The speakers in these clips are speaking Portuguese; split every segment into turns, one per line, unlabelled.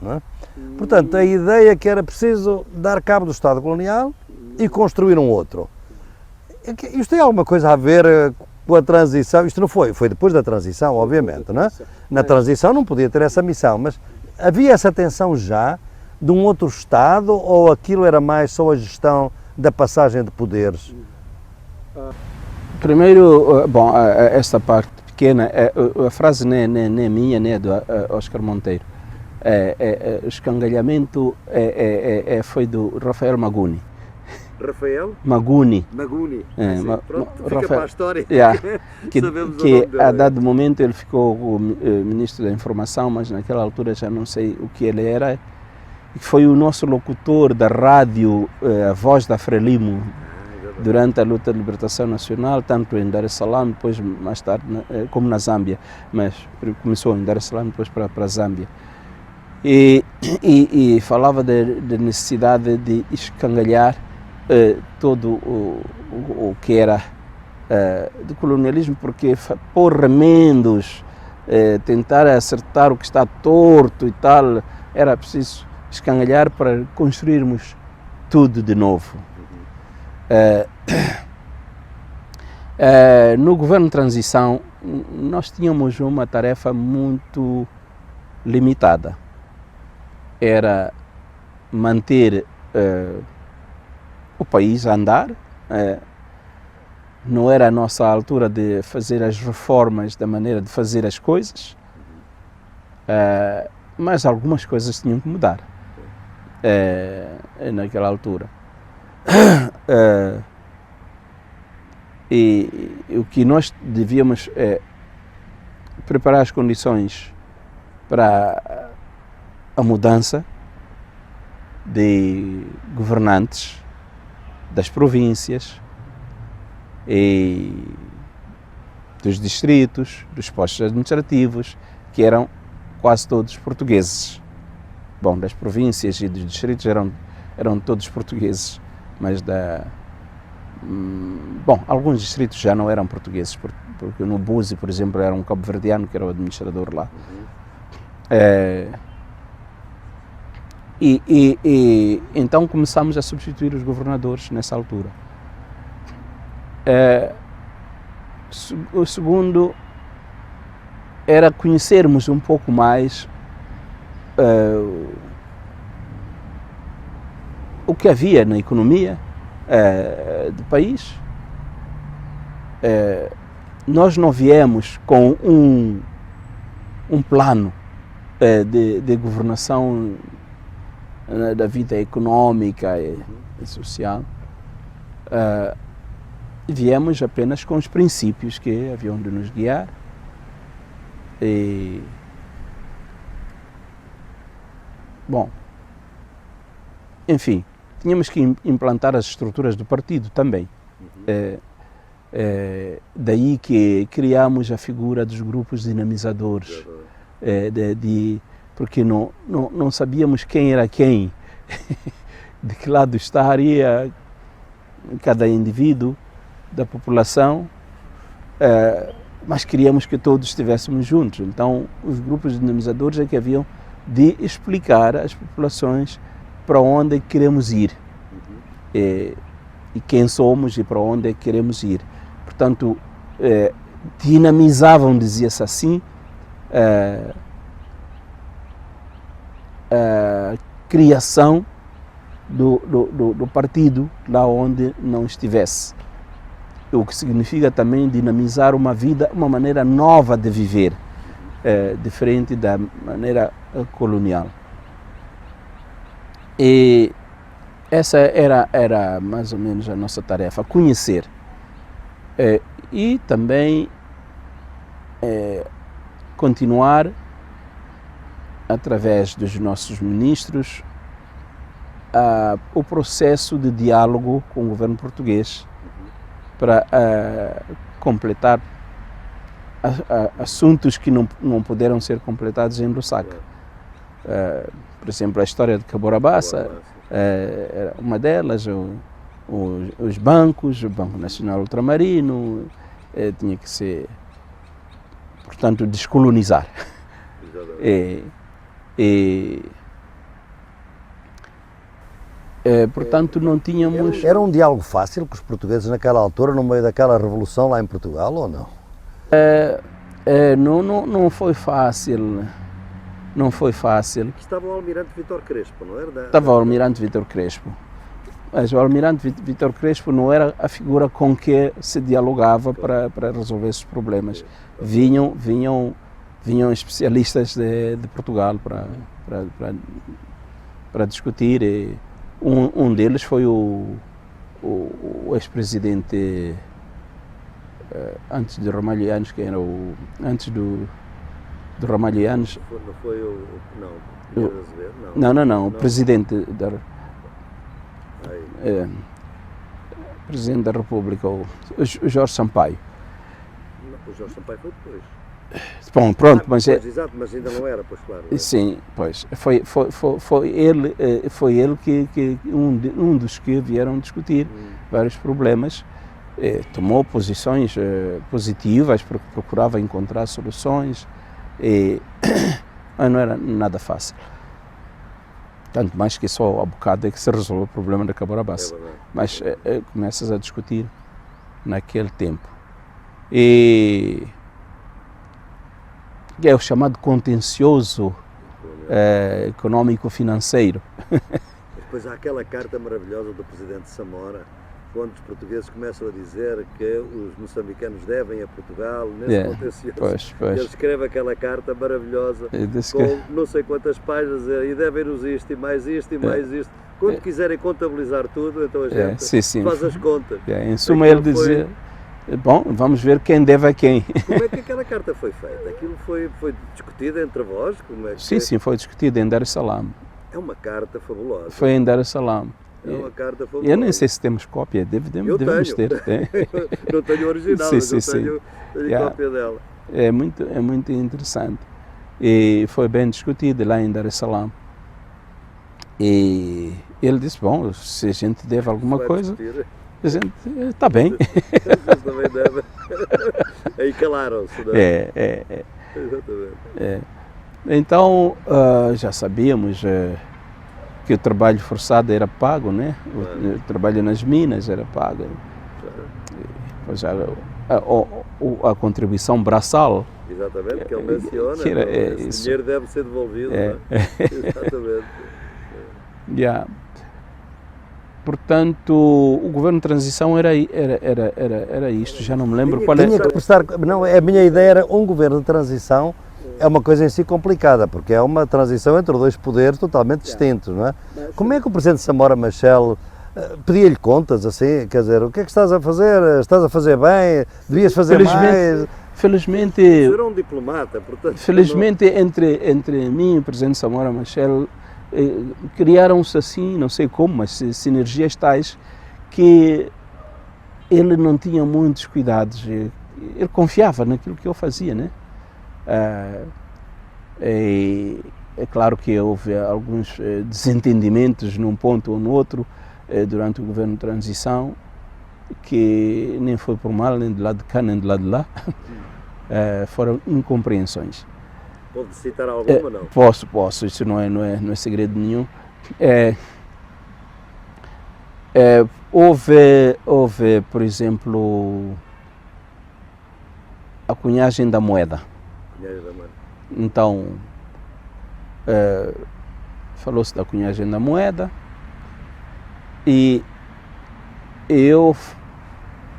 não é? Portanto, a ideia é que era preciso dar cabo do Estado colonial e construir um outro. Isto tem alguma coisa a ver com a transição? Isto não foi depois da transição, obviamente, não é? Na transição não podia ter essa missão, mas havia essa tensão já de um outro Estado ou aquilo era mais só a gestão da passagem de poderes?
Primeiro, bom, esta parte pequena, a frase não é minha, nem é do Oscar Monteiro. O escangalhamento foi do Rafael Maguni.
Rafael?
Maguni.
Pronto, fica
Rafael,
para a história.
que a dado momento ele ficou o ministro da Informação, mas naquela altura já não sei o que ele era. Foi o nosso locutor da rádio, a voz da Frelimo, durante a luta de libertação nacional, tanto em Dar es Salaam, depois mais tarde, como na Zâmbia, mas começou em Dar es Salaam, depois para a Zâmbia. E falava da necessidade de escangalhar todo o que era do colonialismo, porque pôr remendos, tentar acertar o que está torto e tal, era preciso escangalhar para construirmos tudo de novo. No governo de transição, nós tínhamos uma tarefa muito limitada. Era manter o país a andar. Não era a nossa altura de fazer as reformas da maneira de fazer as coisas, mas algumas coisas tinham que mudar naquela altura. E o que nós devíamos preparar as condições para a mudança de governantes das províncias e dos distritos, dos postos administrativos, que eram quase todos portugueses. Bom, das províncias e dos distritos eram todos portugueses, mas alguns distritos já não eram portugueses, porque no Buzi, por exemplo, era um cabo-verdiano que era o administrador lá. Então começamos a substituir os governadores nessa altura. O segundo era conhecermos um pouco mais o que havia na economia do país. Nós não viemos com um plano de governação da vida econômica e social. Viemos apenas com os princípios que haviam de nos guiar. Enfim, tínhamos que implantar as estruturas do partido também. Daí que criamos a figura dos grupos dinamizadores, porque não sabíamos quem era quem, de que lado estaria cada indivíduo da população, mas queríamos que todos estivéssemos juntos. Então, os grupos dinamizadores é que haviam de explicar às populações para onde queremos ir, e quem somos e para onde queremos ir. Portanto, dinamizavam, dizia-se assim, a criação do partido lá onde não estivesse. O que significa também dinamizar uma vida, uma maneira nova de viver, diferente da maneira colonial. E essa era mais ou menos a nossa tarefa, conhecer. E também continuar, através dos nossos ministros, o processo de diálogo com o governo português para completar assuntos que não puderam ser completados em Lusaka. Por exemplo, a história de Caborabassa era uma delas, os bancos, o Banco Nacional Ultramarino, tinha que ser, portanto, descolonizar. Portanto, não tínhamos...
Era um diálogo fácil com os portugueses naquela altura, no meio daquela revolução lá em Portugal, ou não?
Não foi fácil. Não foi fácil.
Estava o almirante Vítor Crespo, não era?
Estava o almirante Vítor Crespo. Mas o almirante Vítor Crespo não era a figura com que se dialogava para resolver esses problemas. Vinham especialistas de Portugal para discutir. E um deles foi o ex-presidente antes de Ramalhianos, que era antes do Ramalhianos.
Não foi o... Não,
não, o presidente da... Presidente da República, o Jorge Sampaio.
O Jorge Sampaio foi depois.
Bom, pronto, mas
exato, mas ainda não era, pois claro.
Sim, pois foi ele que um dos que vieram discutir vários problemas, tomou posições positivas, procurava encontrar soluções, mas não era nada fácil. Tanto mais que só há bocado é que se resolveu o problema da Cabora Bassa. Mas começas a discutir naquele tempo. E é o chamado contencioso econômico-financeiro.
Depois há aquela carta maravilhosa do presidente Samora, quando os portugueses começam a dizer que os moçambicanos devem a Portugal, nesse contencioso. Ele escreve aquela carta maravilhosa, com não sei quantas páginas, e devem-nos isto, e mais isto, e mais isto. Quando quiserem contabilizar tudo, então a gente faz as contas.
Em suma, ele dizia... Bom, vamos ver quem deve a quem.
Como é que aquela carta foi feita? Aquilo foi discutido entre vós? Como é que
sim, foi discutido em Dar es Salaam.
É uma carta fabulosa.
Foi em Dar es Salaam.
É uma carta fabulosa.
Eu nem sei se temos cópia, devemos ter.
Não tenho original, mas tenho cópia dela.
É muito interessante. E foi bem discutido lá em Dar es Salaam. E ele disse, bom, se a gente deve alguma coisa... A gente, está bem.
Vocês também devem. Aí calaram-se, não é?
Exatamente. Então, já sabíamos que o trabalho forçado era pago, né? O trabalho nas minas era pago. Pois a contribuição braçal.
Exatamente, que ele menciona. Esse dinheiro deve ser devolvido, não é? Exatamente.
Portanto, o governo de transição era isto, já não me lembro qual era.
Não, a minha ideia era um governo de transição, é uma coisa em si complicada, porque é uma transição entre dois poderes totalmente distintos, não é? Como é que o presidente Samora Machel pedia-lhe contas, assim, quer dizer, o que é que estás a fazer? Estás a fazer bem? Devias fazer mais?
Felizmente...
Eu era um diplomata, portanto...
Felizmente, entre mim e o presidente Samora Machel, criaram-se assim, não sei como, mas sinergias tais que ele não tinha muitos cuidados, ele confiava naquilo que eu fazia, né? É claro que houve alguns desentendimentos num ponto ou no outro durante o governo de transição, que nem foi por mal, nem do lado de cá, nem do lado de lá, foram incompreensões.
Pode citar alguma, não?
Posso, isso não é segredo nenhum. Houve, por exemplo, a cunhagem da moeda. Então, falou-se da cunhagem da moeda e eu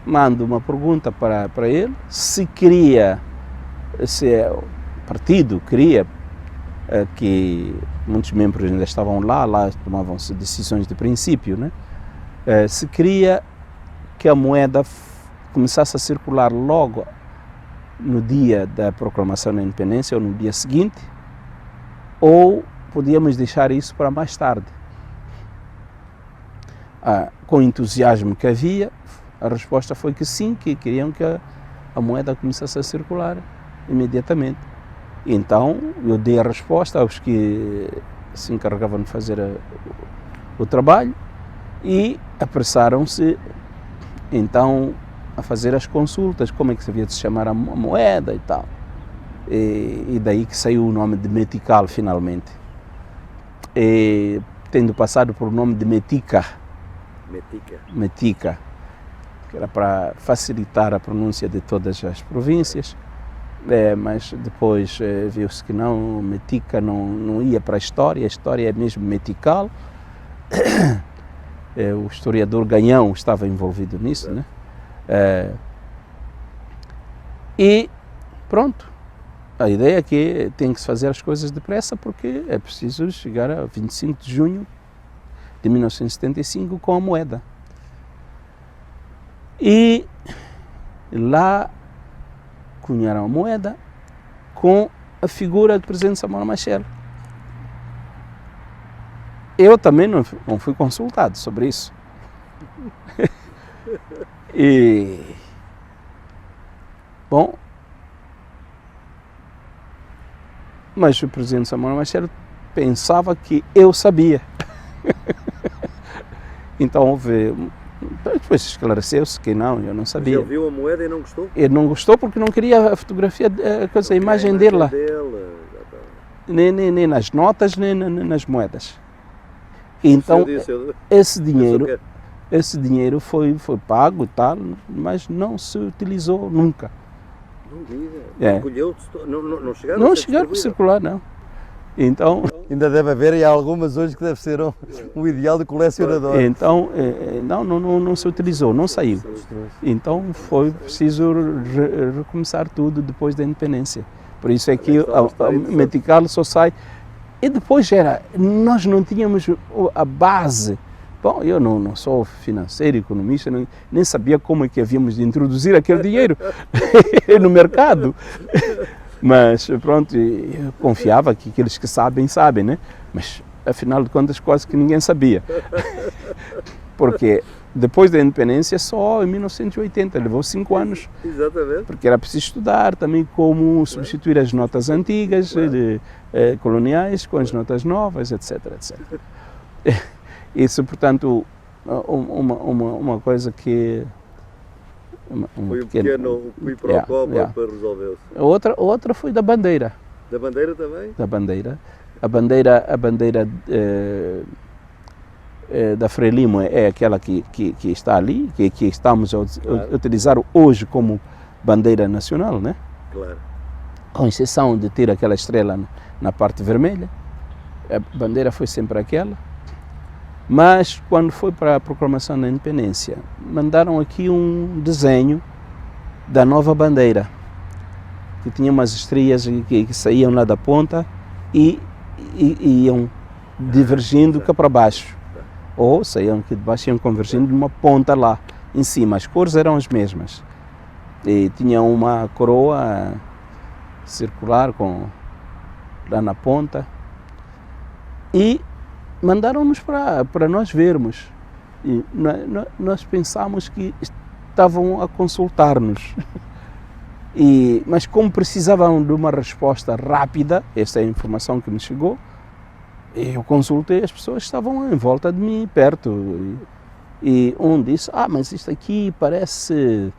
mando uma pergunta para ele se o partido queria que muitos membros ainda estavam lá tomavam-se decisões de princípio, né? Se queria que a moeda começasse a circular logo no dia da proclamação da independência ou no dia seguinte, ou podíamos deixar isso para mais tarde. Com o entusiasmo que havia, a resposta foi que sim, que queriam que a moeda começasse a circular imediatamente. Então, eu dei a resposta aos que se encarregavam de fazer o trabalho e apressaram-se, então, a fazer as consultas, como é que se havia de se chamar a moeda e tal. E daí que saiu o nome de Metical, finalmente. tendo passado por o nome de Metica.
Metica.
Metica, que era para facilitar a pronúncia de todas as províncias, mas depois viu-se que não, Metica não ia para a história é mesmo metical. O historiador Ganhão estava envolvido nisso, né? E pronto, a ideia é que tem que se fazer as coisas depressa porque é preciso chegar a 25 de junho de 1975 com a moeda. E lá cunharam a moeda com a figura do presidente Samuel Machel. Eu também não fui consultado sobre isso. E, bom, mas o presidente Samuel Machel pensava que eu sabia. Então houve... Depois esclareceu-se que não, eu não sabia.
Mas ele viu a moeda e não gostou?
Ele não gostou porque não queria a fotografia, a imagem dele lá. Nem nas notas, nem nas moedas. Então, esse dinheiro foi pago e tal, mas não se utilizou nunca.
Não diga. Não chegaram
não chegaram a circular, não. Então,
ainda deve haver e há algumas hoje que deve ser um ideal de colecionador.
Então, não se utilizou, não saiu. Então foi preciso recomeçar tudo depois da independência. Por isso é que a Metical só sai. E depois nós não tínhamos a base. Bom, eu não sou financeiro, economista, nem sabia como é que havíamos de introduzir aquele dinheiro no mercado. Mas pronto, eu confiava que aqueles que sabem, né? Mas afinal de contas quase que ninguém sabia. Porque depois da independência só em 1980, levou 5 anos.
Exatamente.
Porque era preciso estudar também como substituir as notas antigas, coloniais, com as notas novas, etc, etc. Isso, portanto, uma coisa que...
Foi um pequeno quiprocó para resolver-se.
A outra foi da bandeira.
Da bandeira também?
Da bandeira. A bandeira da Frelimo é aquela que está ali, que estamos a utilizar hoje como bandeira nacional, né?
Claro.
Com exceção de ter aquela estrela na parte vermelha. A bandeira foi sempre aquela. Mas, quando foi para a proclamação da independência, mandaram aqui um desenho da nova bandeira, que tinha umas estrias que saíam lá da ponta e iam divergindo cá para baixo. Ou saíam aqui de baixo e iam convergindo de uma ponta lá em cima. As cores eram as mesmas. E tinha uma coroa circular lá na ponta. E mandaram-nos para nós vermos. E nós pensámos que estavam a consultar-nos. Mas como precisavam de uma resposta rápida, esta é a informação que me chegou, eu consultei, as pessoas estavam em volta de mim, perto. E um disse, mas isto aqui parece,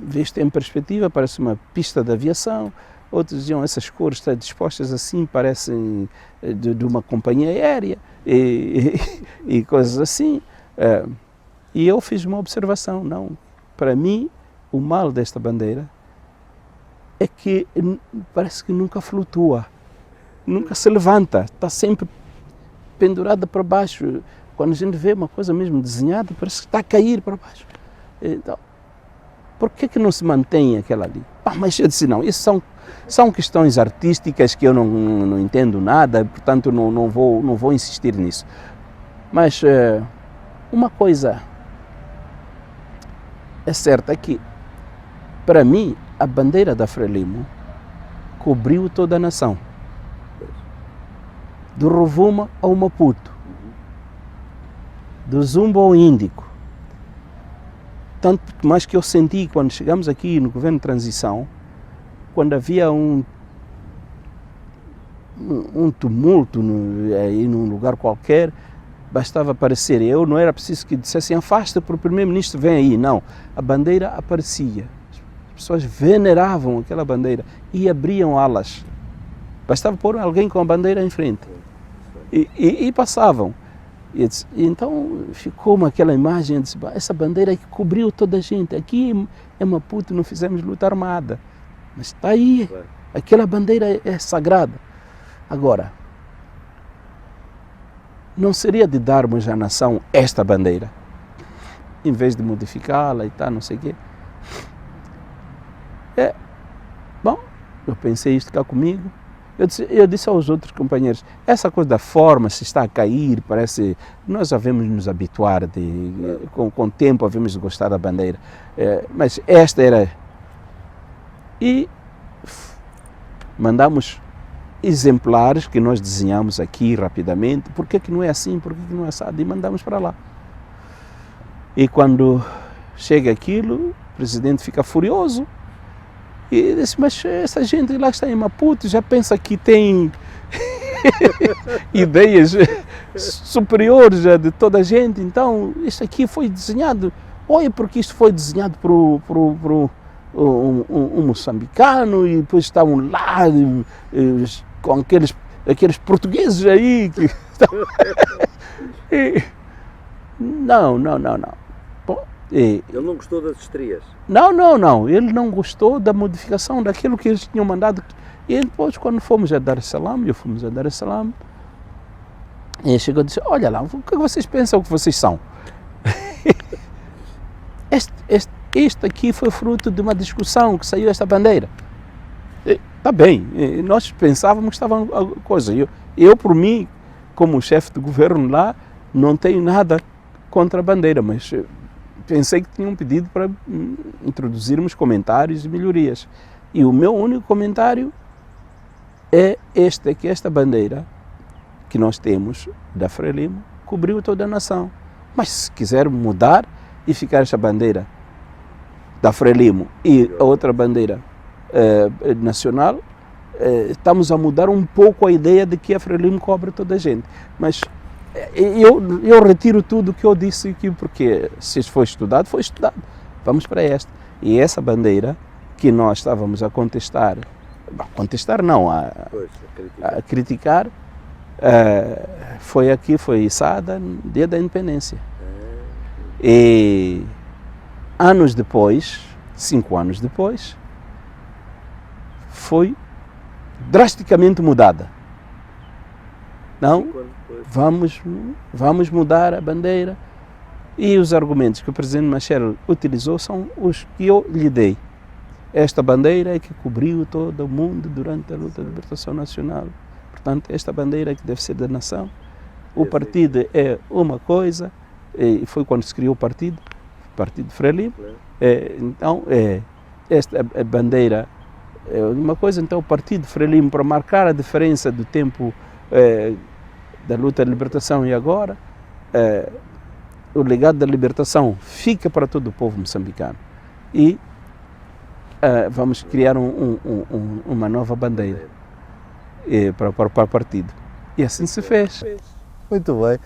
visto em perspectiva, parece uma pista de aviação. Outros diziam, essas cores estão dispostas assim, parecem de uma companhia aérea e coisas assim. E eu fiz uma observação, não, para mim o mal desta bandeira é que parece que nunca flutua, nunca se levanta, está sempre pendurada para baixo. Quando a gente vê uma coisa mesmo desenhada, parece que está a cair para baixo. Então, por que não se mantém aquela ali? Mas eu disse, não, isso são questões artísticas que eu não entendo nada, portanto não vou insistir nisso. Mas uma coisa é certa, é que, para mim, a bandeira da Frelimo cobriu toda a nação. Do Rovuma ao Maputo, do Zumba ao Índico. Tanto mais que eu senti quando chegamos aqui no governo de transição, quando havia um tumulto aí num lugar qualquer, bastava aparecer eu, não era preciso que dissessem afasta para o primeiro-ministro, vem aí, não. A bandeira aparecia, as pessoas veneravam aquela bandeira e abriam alas. Bastava pôr alguém com a bandeira em frente. E passavam. Então ficou aquela imagem, eu disse, essa bandeira que cobriu toda a gente, aqui em Maputo não fizemos luta armada, mas está aí, aquela bandeira é sagrada. Agora, não seria de darmos à nação esta bandeira, em vez de modificá-la e tal, não sei o quê. Bom, eu pensei isto cá comigo. Eu disse aos outros companheiros, essa coisa da forma, se está a cair, parece... Nós havemos nos habituar, com o tempo havemos gostar da bandeira. Mas esta era... E mandamos exemplares que nós desenhamos aqui rapidamente. Por que não é assim? Por que não é assado? E mandamos para lá. E quando chega aquilo, o presidente fica furioso. E disse, mas essa gente lá está em Maputo já pensa que tem ideias superiores de toda a gente, então isso aqui foi desenhado, olha porque isto foi desenhado por um moçambicano e depois estavam lá com aqueles portugueses aí. Não.
Ele não gostou das estrias?
Não. Ele não gostou da modificação daquilo que eles tinham mandado. E depois, quando fomos a Dar es Salaam, ele chegou e disse, olha lá, o que vocês pensam que vocês são? Este aqui foi fruto de uma discussão que saiu esta bandeira. Está bem, nós pensávamos que estava uma coisa. Eu, por mim, como chefe de governo lá, não tenho nada contra a bandeira, mas... pensei que tinham pedido para introduzirmos comentários e melhorias. E o meu único comentário é que esta bandeira que nós temos da Frelimo cobriu toda a nação. Mas se quiser mudar e ficar esta bandeira da Frelimo e a outra bandeira nacional, estamos a mudar um pouco a ideia de que a Frelimo cobre toda a gente. Mas eu retiro tudo o que eu disse aqui, porque se foi estudado, foi estudado. Vamos para esta. E essa bandeira que nós estávamos a contestar não, a criticar, foi içada no dia da independência. E anos depois, 5 anos depois, foi drasticamente mudada. Não, vamos mudar a bandeira. E os argumentos que o presidente Machel utilizou são os que eu lhe dei. Esta bandeira é que cobriu todo o mundo durante a luta de libertação nacional. Portanto, esta bandeira é que deve ser da nação. O partido é uma coisa, e foi quando se criou o Partido Frelimo. Então, esta bandeira é uma coisa. Então, o Partido Frelimo, para marcar a diferença do tempo da luta de libertação e agora, o legado da libertação fica para todo o povo moçambicano. E vamos criar uma nova bandeira para o partido. E assim se fez.
Muito bem.